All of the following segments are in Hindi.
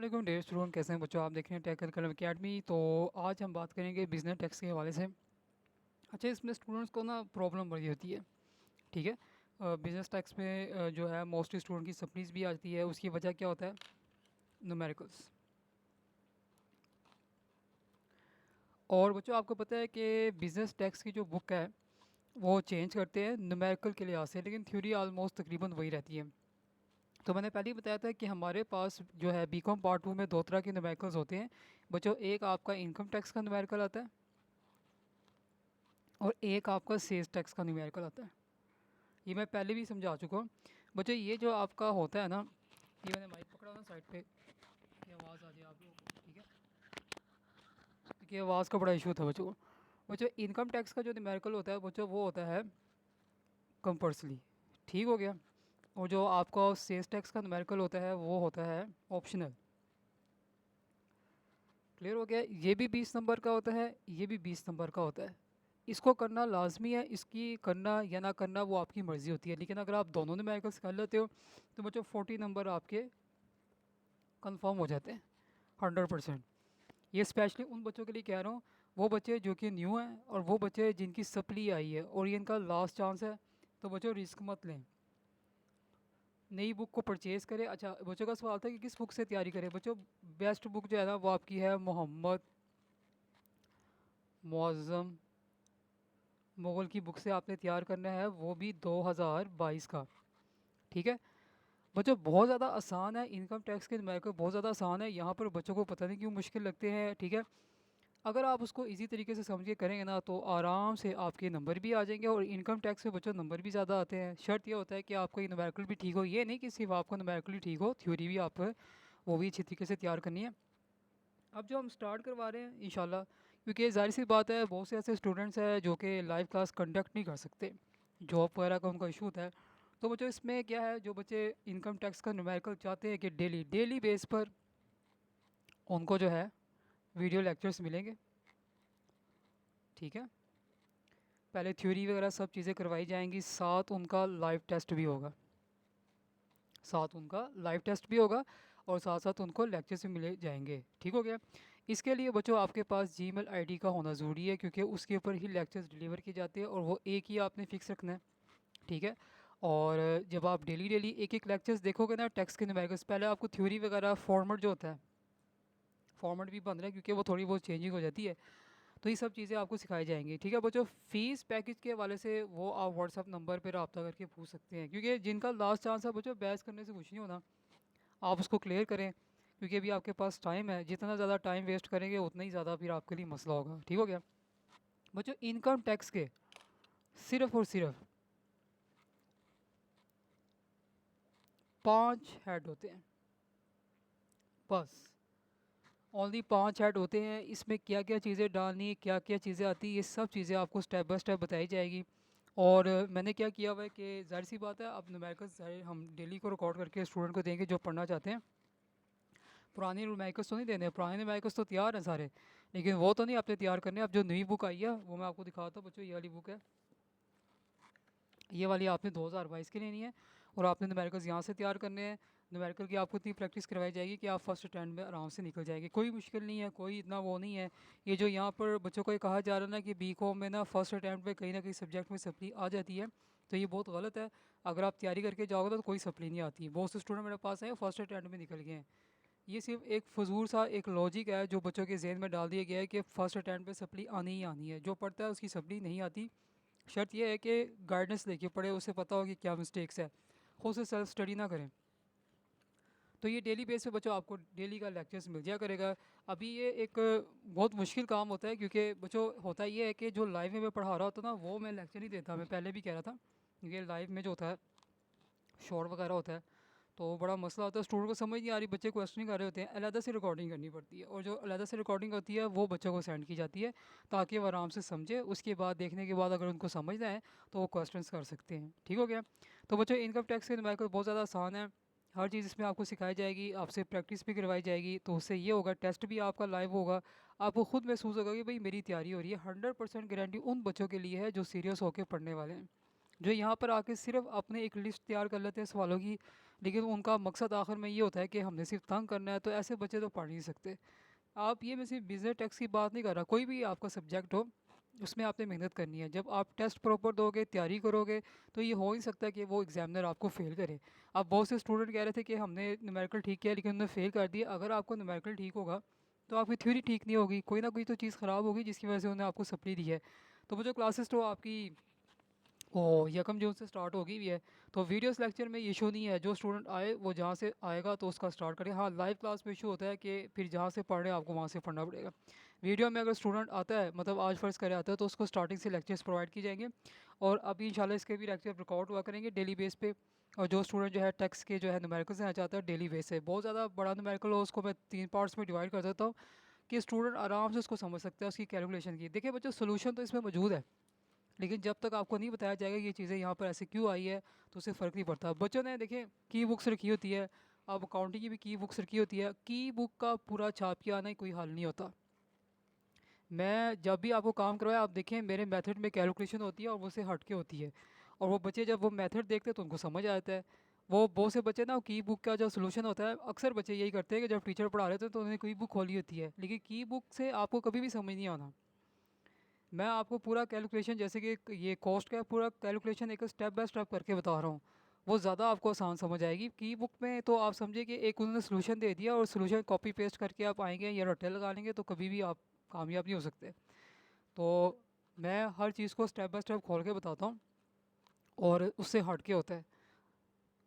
वालेकुम डेयर स्टूडेंट, कैसे हैं बच्चों। आप देख रहे हैं टेक कलम अकेडमी। तो आज हम बात करेंगे बिजनेस टैक्स के हवाले से। अच्छा, इसमें स्टूडेंट्स को ना प्रॉब्लम बड़ी होती है। ठीक है, बिजनेस टैक्स में जो है मोस्टली स्टूडेंट की सप्लीज भी आती है। उसकी वजह क्या होता है? न्यूमेरिकल्स। और बच्चों, आपको पता है कि बिजनेस टैक्स की जो बुक है वो चेंज करते हैं न्यूमेरिकल के लिहाज से, लेकिन थ्योरी आलमोस्ट तकरीबन वही रहती है। तो मैंने पहले ही बताया था कि हमारे पास जो है बीकॉम पार्ट 2 में दो तरह के न्यूमेरिकल्स होते हैं बच्चों। एक आपका इनकम टैक्स का न्यूमेरिकल आता है और एक आपका सेल्स टैक्स का न्यूमेरिकल आता है। ये मैं पहले भी समझा चुका हूँ बच्चों। ये जो आपका होता है ना, ये मैंने माइक पकड़ा ना साइड पे कि आवाज़ आ जाए आप लोगों को। ठीक है, क्योंकि आवाज़ का बड़ा इशू था बच्चों को। बच्चों, इनकम टैक्स का जो न्यूमेरिकल होता है बच्चों, वो होता है कंपल्सरी। ठीक हो गया। और जो आपका सेल्स टैक्स का न्यूमेरिकल होता है वो होता है ऑप्शनल। क्लियर हो गया। ये भी 20 नंबर का होता है, ये भी 20 नंबर का होता है। इसको करना लाजमी है, इसकी करना या ना करना वो आपकी मर्ज़ी होती है। लेकिन अगर आप दोनों न्यूमेरिकल्स कर लेते हो तो बच्चों 40 नंबर आपके कंफर्म हो जाते हैं 100%। ये स्पेशली उन बच्चों के लिए कह रहा हूँ, वो बच्चे जो कि न्यू हैं और वो बच्चे जिनकी सप्ली आई है और ये इनका लास्ट चांस है। तो बच्चों रिस्क मत लें, नई बुक को परचेज़ करें। अच्छा, बच्चों का सवाल था कि किस बुक से तैयारी करें। बच्चों, बेस्ट बुक जो है ना वो आपकी है मोहम्मद मुअज़्ज़म मुग़ल की बुक से आपने तैयार करना है, वो भी 2022 का। ठीक है बच्चों, बहुत ज़्यादा आसान है। इनकम टैक्स के न्यूमेरिकल बहुत ज़्यादा आसान है। यहाँ पर बच्चों को पता नहीं क्यों मुश्किल लगते हैं। ठीक है, अगर आप उसको इजी तरीके से समझ के करेंगे ना तो आराम से आपके नंबर भी आ जाएंगे। और इनकम टैक्स के बच्चों नंबर भी ज़्यादा आते हैं। शर्त यह होता है कि आपका न्यूमेरिकल भी ठीक हो। ये नहीं कि सिर्फ आपका न्यूमेरिकल ही ठीक हो, थ्योरी भी आप वो भी अच्छी तरीके से तैयार करनी है। अब जो हम स्टार्ट करवा रहे हैं इंशाल्लाह, क्योंकि ज़ाहिर सी बात है बहुत से ऐसे स्टूडेंट्स हैं जो कि लाइव क्लास कंडक्ट नहीं कर सकते, जॉब वगैरह का उनका इशू होता है। तो बच्चों इसमें क्या है, जो बच्चे इनकम टैक्स का न्यूमेरिकल चाहते हैं कि डेली डेली बेस पर उनको जो है वीडियो लेक्चर्स मिलेंगे। ठीक है, पहले थ्योरी वगैरह सब चीज़ें करवाई जाएंगी, साथ उनका लाइव टेस्ट भी होगा। और साथ साथ उनको लेक्चर्स भी मिले जाएंगे। ठीक हो गया। इसके लिए बच्चों आपके पास जीमेल आईडी का होना ज़रूरी है, क्योंकि उसके ऊपर ही लेक्चर्स डिलीवर किए जाते हैं और वो एक ही आपने फ़िक्स रखना है। ठीक है, और जब आप डेली डेली एक एक लेक्चर्स देखोगे ना टैक्स के न्यूमेरिकल्स, पहले आपको थ्योरी वगैरह फॉर्मेट जो होता है, फॉर्मेट भी बन रहा है क्योंकि वो थोड़ी बहुत चेंजिंग हो जाती है। तो ये सब चीज़ें आपको सिखाई जाएंगी। ठीक है बच्चों, फ़ीस पैकेज के हवाले से वो आप व्हाट्सअप नंबर पर रब्ता करके पूछ सकते हैं, क्योंकि जिनका लास्ट चांस है बच्चों, बहस करने से कुछ नहीं होना। आप उसको क्लियर करें, क्योंकि अभी आपके पास टाइम है। जितना ज़्यादा टाइम वेस्ट करेंगे उतना ही ज़्यादा फिर आपके लिए मसला होगा। ठीक हो गया बच्चों। इनकम टैक्स के सिर्फ और सिर्फ 5 हेड होते हैं, बस। ओनली 5 हेड होते हैं। इसमें क्या क्या चीज़ें डालनी, क्या क्या चीज़ें आती, ये सब चीज़ें आपको स्टेप बाय स्टेप बताई जाएगी। और मैंने क्या किया हुआ है कि ज़ाहिर सी बात है, अब न्यूमेरिकल्स हम डेली को रिकॉर्ड करके स्टूडेंट को देंगे जो पढ़ना चाहते हैं। पुराने न्यूमेरिकल्स तो नहीं देने, पुराने न्यूमेरिकल्स तो तैयार हैं सारे, लेकिन वो तो नहीं आपने तैयार करने। अब जो नई बुक आई है वो मैं आपको दिखाता हूँ बच्चों। ये वाली बुक है, ये वाली आपने 2022 की लेनी है और आपने न्यूमेरिकल्स यहाँ से तैयार करने हैं। न्यूमेरिकल की आपको इतनी प्रैक्टिस करवाई जाएगी कि आप फर्स्ट अटैम्प्ट में आराम से निकल जाएंगे। कोई मुश्किल नहीं है, कोई इतना वो नहीं है। ये जो यहाँ पर बच्चों को ये कहा जा रहा है ना कि बीकॉम में ना फर्स्ट अटैम्प्ट में कहीं ना कहीं सब्जेक्ट में सप्ली आ जाती है, तो ये बहुत गलत है। अगर आप तैयारी करके जाओगे तो कोई सप्ली नहीं आती। बहुत से स्टूडेंट मेरे पास हैं फर्स्ट अटैम्प्ट में निकल गए हैं। ये सिर्फ एक फजूल सा एक लॉजिक है जो बच्चों के जहन में डाल दिया गया है कि फ़र्स्ट अटैम्प्ट पे सप्ली आनी ही आनी है। जो पढ़ता है उसकी सप्ली नहीं आती। शर्त यह है कि गाइडेंस लेके पढ़े, उसे पता हो कि क्या मिस्टेक्स है, खुद से सेल्फ स्टडी ना करें। तो ये डेली बेस पे बच्चों आपको डेली का लेक्चर्स मिल जाया करेगा। अभी ये एक बहुत मुश्किल काम होता है, क्योंकि बच्चों होता ये है कि जो लाइव में मैं पढ़ा रहा होता ना वो मैं लेक्चर नहीं देता। मैं पहले भी कह रहा था, क्योंकि लाइव में जो होता है शोर वगैरह होता है तो बड़ा मसला होता है। स्टूडेंट को समझ नहीं आ रही, बच्चे क्वेश्चन कर रहे होते हैं, अलहदा से रिकॉर्डिंग करनी पड़ती है। और जो अलहदा से रिकॉर्डिंग होती है वो बच्चों को सेंड की जाती है ताकि वो आराम से समझे। उसके बाद देखने के बाद अगर उनको समझना है तो वो क्वेश्चंस कर सकते हैं। ठीक हो गया। तो बच्चों इनकम टैक्स के न्यूमेरिकल बहुत ज़्यादा आसान है। हर चीज़ इसमें आपको सिखाई जाएगी, आपसे प्रैक्टिस भी करवाई जाएगी। तो उससे ये होगा, टेस्ट भी आपका लाइव होगा। आपको खुद महसूस होगा कि भाई मेरी तैयारी हो रही है। 100% गारंटी उन बच्चों के लिए है जो सीरियस होकर पढ़ने वाले हैं, जो यहाँ पर आके सिर्फ अपने एक लिस्ट तैयार कर लेते हैं सवालों की, लेकिन उनका मकसद आखिर में ये होता है कि हमने सिर्फ तंग करना है, तो ऐसे बच्चे तो पढ़ नहीं सकते। आप ये मैं सिर्फ बिजनेस टेक्स की बात नहीं कर रहा, कोई भी आपका सब्जेक्ट हो उसमें आपने मेहनत करनी है। जब आप टेस्ट प्रॉपर दोगे, तैयारी करोगे, तो ये हो ही सकता है कि वो एग्जामिनर आपको फ़ेल करे। अब बहुत से स्टूडेंट कह रहे थे कि हमने न्यूमेरिकल ठीक किया लेकिन उन्होंने फ़ेल कर दिया। अगर आपको न्यूमेरिकल ठीक होगा तो आपकी थ्योरी ठीक नहीं होगी, कोई ना कोई तो चीज़ ख़राब होगी जिसकी वजह से उन्होंने आपको सप्ली दी है। तो वो जो क्लासेस तो आपकी वो 1 जून से स्टार्ट होगी भी है। तो वीडियोस लेक्चर में इशू नहीं है, जो स्टूडेंट आए वो जहाँ से आएगा तो उसका स्टार्ट करें। हाँ, लाइव क्लास में इशू होता है कि फिर जहाँ से पढ़ रहे हैं आपको वहाँ से पढ़ना पड़ेगा। वीडियो में अगर स्टूडेंट आता है, मतलब आज फ़र्ज़ करे आता है, तो उसको स्टार्टिंग से लेक्चर्स प्रोवाइड किए जाएंगे। और अभी इंशाल्लाह इसके भी लेक्चर रिकॉर्ड हुआ करेंगे डेली बेस पे। और जो स्टूडेंट जो है टेक्स्ट के जो है न्यूमेरिकल से चाहता है डेली बेस से, बहुत ज़्यादा बड़ा न्यूमेरिकल हो उसको मैं 3 पार्ट्स में डिवाइड कर देता हूँ कि स्टूडेंट आराम से उसको समझ सकता है, उसकी कैलकुलेशन की। देखिए बच्चों, सोल्यूशन तो इसमें मौजूद है, लेकिन जब तक आपको नहीं बताया जाएगा ये चीज़ें यहाँ पर ऐसे क्यों आई है, तो उससे फ़र्क नहीं पड़ता। बच्चों ने देखिए की बुक्स रखी होती है, अब अकाउंटिंग की भी की बुक्स रखी होती है, की बुक का पूरा छाप के आना ही कोई हल नहीं होता। मैं जब भी आपको काम करवाया, आप देखें मेरे मेथड में कैलकुलेशन होती है और वो से हट के होती है। और वो बच्चे जब वो मेथड देखते हैं तो उनको समझ आ जाता है। वो बहुत से बच्चे ना की बुक का जो सोल्यूशन होता है, अक्सर बच्चे यही करते हैं कि जब टीचर पढ़ा रहे थे तो उन्होंने की बुक खोली होती है, लेकिन की बुक से आपको कभी भी समझ नहीं आना। मैं आपको पूरा कैलकुलेशन, जैसे कि ये कॉस्ट का पूरा कैलकुलेशन एक स्टेप बाय स्टेप करके बता रहा हूँ, वो ज़्यादा आपको आसान समझ आएगी। की बुक में तो आप समझिए कि एक उन्होंने सोल्यूशन दे दिया और सोल्यूशन कॉपी पेस्ट करके आप आएंगे या रट्टे लगा लेंगे तो कभी भी आप कामयाब नहीं हो सकते। तो मैं हर चीज़ को स्टेप बाय स्टेप खोल के बताता हूँ और उससे हट के होता है।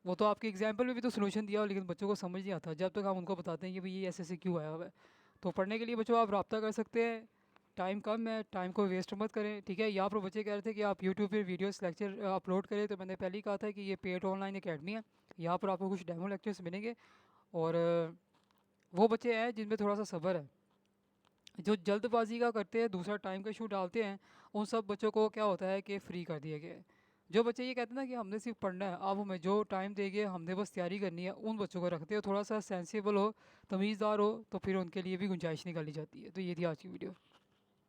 वो तो आपके एग्जाम्पल में भी तो सोल्यूशन दिया हो, लेकिन बच्चों को समझ नहीं आता जब तक हम उनको बताते हैं कि भाई ये ऐसे ऐसे क्यों आया हुआ है। तो पढ़ने के लिए बच्चों आप रब्ता कर सकते हैं। टाइम कम है, टाइम को वेस्ट मत करें, ठीक है। यहाँ पर बच्चे कह रहे थे कि आप यूट्यूब पे वीडियोस लेक्चर अपलोड करें, तो मैंने पहले ही कहा था कि ये पेड ऑनलाइन अकेडमी है। यहाँ पर आपको कुछ डेमो लेक्चर्स मिलेंगे। और वो बच्चे हैं जिनमें थोड़ा सा सब्र है, जो जल्दबाजी का करते हैं, दूसरा टाइम का इशू डालते हैं, उन सब बच्चों को क्या होता है कि फ्री कर दिया गया है। जो बच्चे ये कहते हैं ना कि हमने सिर्फ पढ़ना है, आप हमें जो टाइम देंगे हमने बस तैयारी करनी है, उन बच्चों को रखते हो। थोड़ा सा सेंसिबल हो, तमीज़दार हो, तो फिर उनके लिए भी गुंजाइश निकाली जाती है। तो ये थी आज की वीडियो।